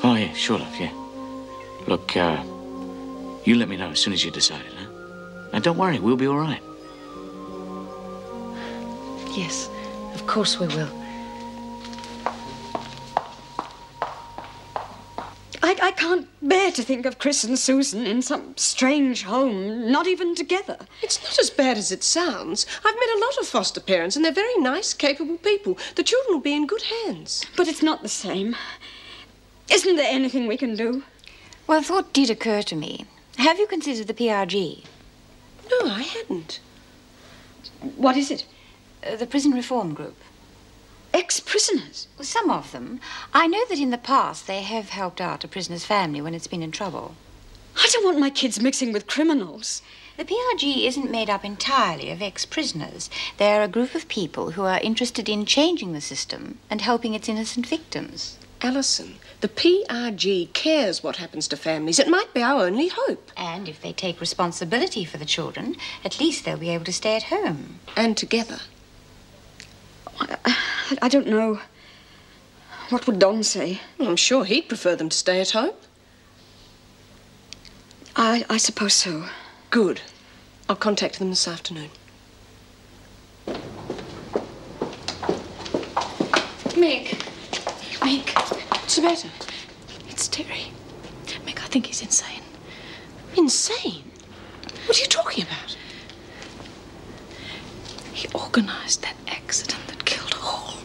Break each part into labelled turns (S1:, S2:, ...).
S1: Oh, yeah, sure, love, yeah. Look, you let me know as soon as you decided, huh? Now, don't worry, we'll be all right.
S2: Yes, of course we will.
S3: I can't bear to think of Chris and Susan in some strange home, not even together.
S4: It's not as bad as it sounds. I've met a lot of foster parents, and they're very nice, capable people. The children will be in good hands.
S3: But it's not the same. Isn't there anything we can do?
S5: Well, a thought did occur to me. Have you considered the PRG?
S4: No, I hadn't.
S3: What is it?
S5: The Prison Reform Group.
S3: Ex-prisoners?
S5: Well, some of them. I know that in the past they have helped out a prisoner's family when it's been in trouble.
S3: I don't want my kids mixing with criminals.
S5: The PRG isn't made up entirely of ex-prisoners. They're a group of people who are interested in changing the system and helping its innocent victims.
S4: Alison, the PRG cares what happens to families. It might be our only hope.
S5: And if they take responsibility for the children, at least they'll be able to stay at home.
S4: And together.
S3: I don't know. What would Don say?
S4: Well, I'm sure he'd prefer them to stay at home.
S3: I suppose so.
S4: Good. I'll contact them this afternoon.
S2: Meg. Meg.
S4: What's the matter?
S2: It's Terry. Meg, I think he's insane.
S4: Insane? What are you talking about?
S2: He organised that accident that killed Hall.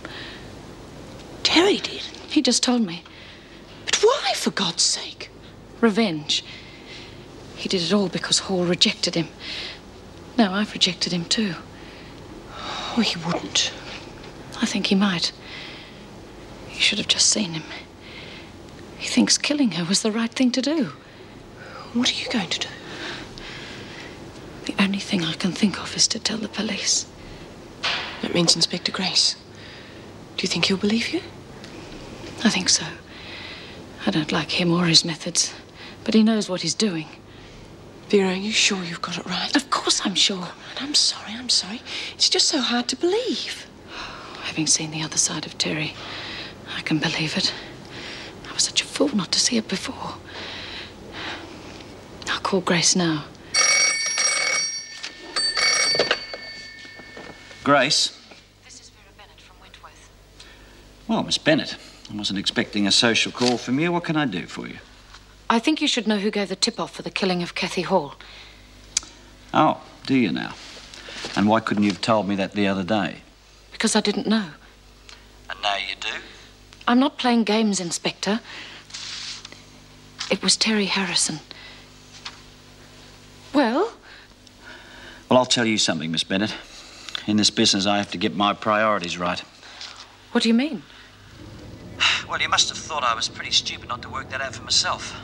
S4: Terry did?
S2: He just told me.
S4: But why, for God's sake?
S2: Revenge. He did it all because Hall rejected him. Now I've rejected him too.
S4: Oh, he wouldn't.
S2: I think he might. You should have just seen him. He thinks killing her was the right thing to do.
S4: What are you going to do?
S2: The only thing I can think of is to tell the police.
S4: That means Inspector Grace. Do you think he'll believe you?
S2: I think so. I don't like him or his methods, but he knows what he's doing.
S4: Vera, are you sure you've got it right?
S2: Of course I'm sure.
S4: I'm sorry. It's just so hard to believe.
S2: Having seen the other side of Terry, I can believe it. I was such a fool not to see it before. I'll call Grace now.
S1: Grace?
S2: This is Vera Bennett from Wentworth.
S1: Well, Miss Bennett, I wasn't expecting a social call from you. What can I do for you?
S2: I think you should know who gave the tip-off for the killing of Kathy Hall.
S1: Oh, do you now? And why couldn't you have told me that the other day?
S2: Because I didn't know.
S1: And now you do?
S2: I'm not playing games, Inspector. It was Terry Harrison. Well?
S1: Well, I'll tell you something, Miss Bennett. In this business, I have to get my priorities right.
S2: What do you mean?
S1: Well, you must have thought I was pretty stupid not to work that out for myself.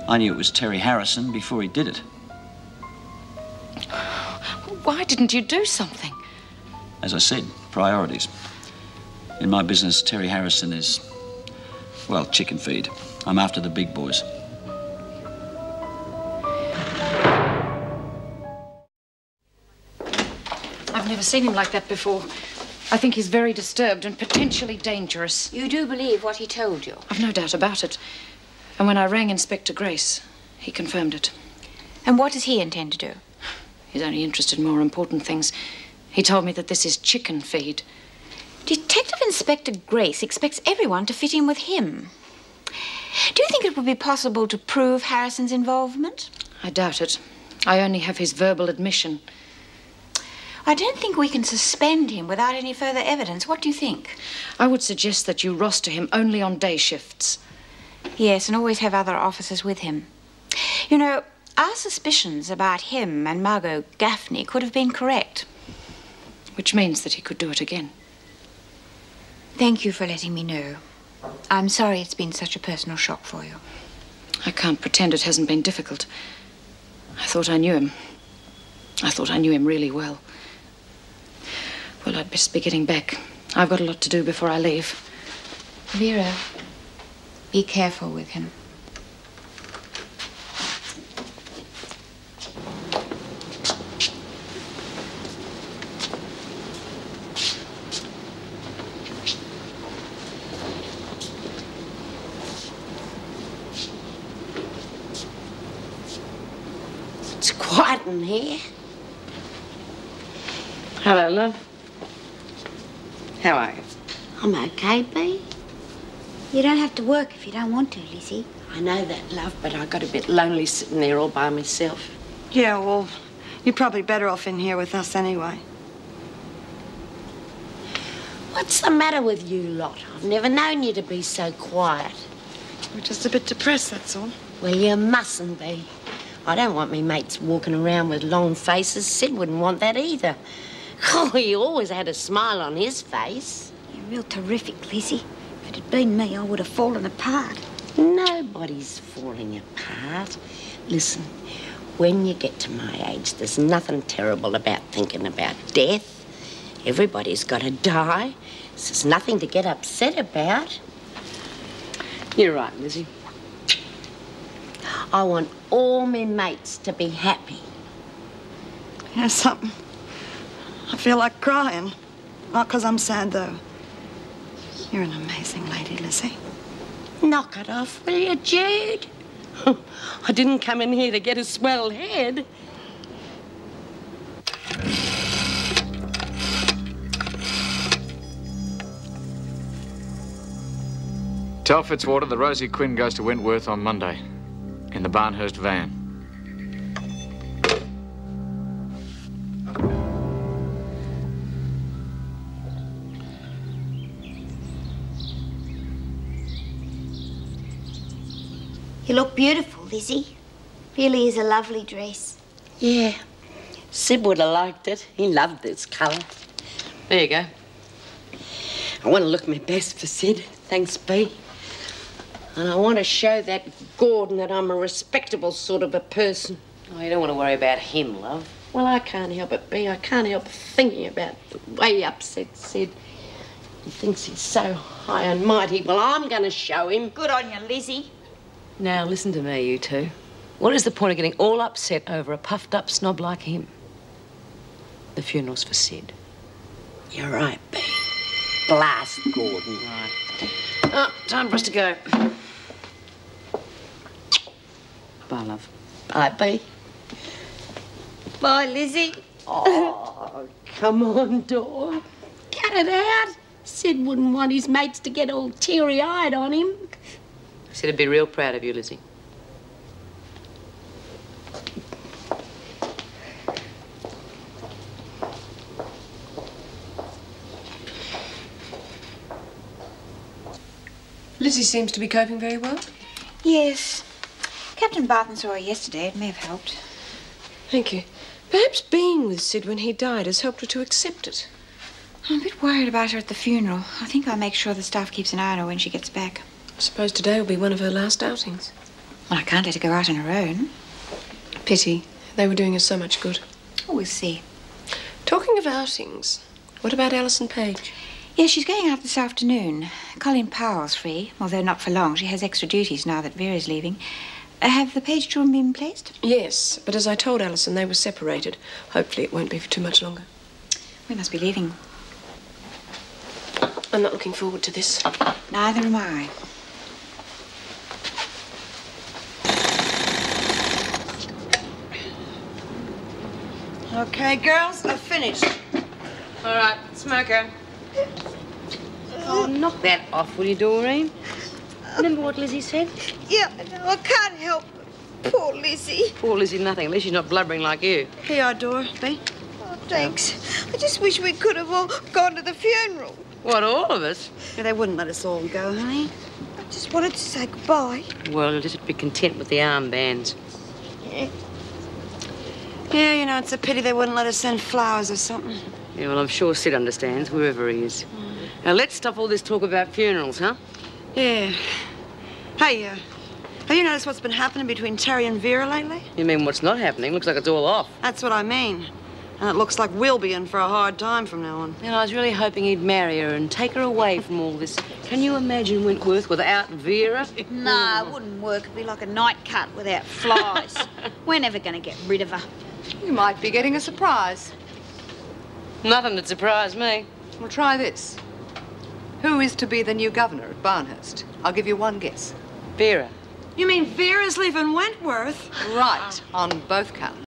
S1: I knew it was Terry Harrison before he did it.
S2: Why didn't you do something?
S1: As I said, priorities. In my business, Terry Harrison is, well, chicken feed. I'm after the big boys.
S2: I've never seen him like that before. I think he's very disturbed and potentially dangerous.
S5: You do believe what he told you?
S2: I've no doubt about it. And when I rang Inspector Grace, he confirmed it.
S5: And what does he intend to do?
S2: He's only interested in more important things. He told me that this is chicken feed.
S5: Detective Inspector Grace expects everyone to fit in with him. Do you think it would be possible to prove Harrison's involvement?
S2: I doubt it. I only have his verbal admission.
S5: I don't think we can suspend him without any further evidence. What do you think?
S2: I would suggest that you roster him only on day shifts.
S5: Yes, and always have other officers with him. You know, our suspicions about him and Margot Gaffney could have been correct.
S2: Which means that he could do it again.
S5: Thank you for letting me know. I'm sorry it's been such a personal shock for you.
S2: I can't pretend it hasn't been difficult. I thought I knew him. I thought I knew him really well. Well, I'd best be getting back. I've got a lot to do before I leave.
S5: Vera, be careful with him.
S6: It's quiet in here.
S4: Hello, love. How are you?
S6: I'm okay, Bea.
S5: You don't have to work if you don't want to, Lizzie.
S6: I know that, love, but I got a bit lonely sitting there all by myself.
S3: Yeah, well, you're probably better off in here with us anyway.
S6: What's the matter with you lot? I've never known you to be so quiet.
S3: We're just a bit depressed, that's all.
S6: Well, you mustn't be. I don't want me mates walking around with long faces. Sid wouldn't want that either. Oh, he always had a smile on his face.
S5: You're real terrific, Lizzie. If it had been me, I would have fallen apart.
S6: Nobody's falling apart. Listen, when you get to my age, there's nothing terrible about thinking about death. Everybody's got to die. So there's nothing to get upset about.
S4: You're right, Lizzie.
S6: I want all my mates to be happy.
S3: You know something? I feel like crying. Not because I'm sad, though. You're an amazing lady, Lizzie.
S6: Knock it off, will you, Jude? I didn't come in here to get a swelled head.
S7: Tell Fitzwater that Rosie Quinn goes to Wentworth on Monday in the Barnhurst van.
S5: You look beautiful, Lizzie. Really is a lovely dress.
S6: Yeah, Sid would have liked it. He loved this colour.
S4: There you go.
S6: I want to look my best for Sid, thanks, Bea. And I want to show that Gordon that I'm a respectable sort of a person.
S4: Oh, you don't want to worry about him, love.
S6: Well, I can't help it, Bea. I can't help thinking about the way he upset Sid. He thinks he's so high and mighty. Well, I'm going to show him.
S5: Good on you, Lizzie.
S4: Now, listen to me, you two. What is the point of getting all upset over a puffed-up snob like him? The funeral's for Sid.
S6: You're right, Bea. Blast Gordon.
S4: Right. Oh, time for us to go. Bye, love.
S6: Bye, Bea.
S5: Bye, Lizzie.
S6: Oh, come on, Dor. Cut it out. Sid wouldn't want his mates to get all teary-eyed on him.
S4: Sid'd be real proud of you, Lizzie. Lizzie seems to be coping very well.
S5: Yes. Captain Barton saw her yesterday. It may have helped.
S4: Thank you. Perhaps being with Sid when he died has helped her to accept it.
S5: I'm a bit worried about her at the funeral. I think I'll make sure the staff keeps an eye on her when she gets back.
S4: I suppose today will be one of her last outings.
S5: Well, I can't let her go out on her own.
S4: Pity. They were doing her so much good.
S5: Oh, we'll see.
S4: Talking of outings, what about Alison Page?
S5: Yes, she's going out this afternoon. Colleen Powell's free, although not for long. She has extra duties now that Vera's leaving. Have the Page children been placed?
S4: Yes, but as I told Alison, they were separated. Hopefully it won't be for too much longer.
S5: We must be leaving.
S4: I'm not looking forward to this.
S5: Neither am I.
S3: Okay, girls, I've finished.
S4: All right, smoker. Oh, knock that off, will you, Doreen? Remember what Lizzie said?
S8: Yeah, no, I can't help it. Poor Lizzie.
S4: Poor Lizzie, nothing. At least she's not blubbering like you.
S3: Here you are, Dor. Bea.
S8: Oh, thanks. I just wish we could have all gone to the funeral.
S4: What, all of us?
S3: Yeah, they wouldn't let us all go, honey.
S8: I just wanted to say goodbye.
S4: Well, you'll just be content with the armbands.
S8: Yeah.
S3: Yeah, you know, it's a pity they wouldn't let us send flowers or something.
S4: Yeah, well, I'm sure Sid understands, wherever he is. Now, let's stop all this talk about funerals, huh?
S3: Yeah. Hey, have you noticed what's been happening between Terry and Vera lately?
S4: You mean what's not happening? Looks like it's all off.
S3: That's what I mean. And it looks like we'll be in for a hard time from now on.
S4: And I was really hoping he'd marry her and take her away from all this. Can you imagine Wentworth without Vera?
S8: No, it wouldn't work. It'd be like a night cut without flies. We're never going to get rid of her.
S9: You might be getting a surprise.
S4: Nothing to surprise me.
S9: Well, try this. Who is to be the new governor at Barnhurst? I'll give you one guess.
S4: Vera.
S3: You mean Vera's leaving Wentworth?
S9: Right, on both counts.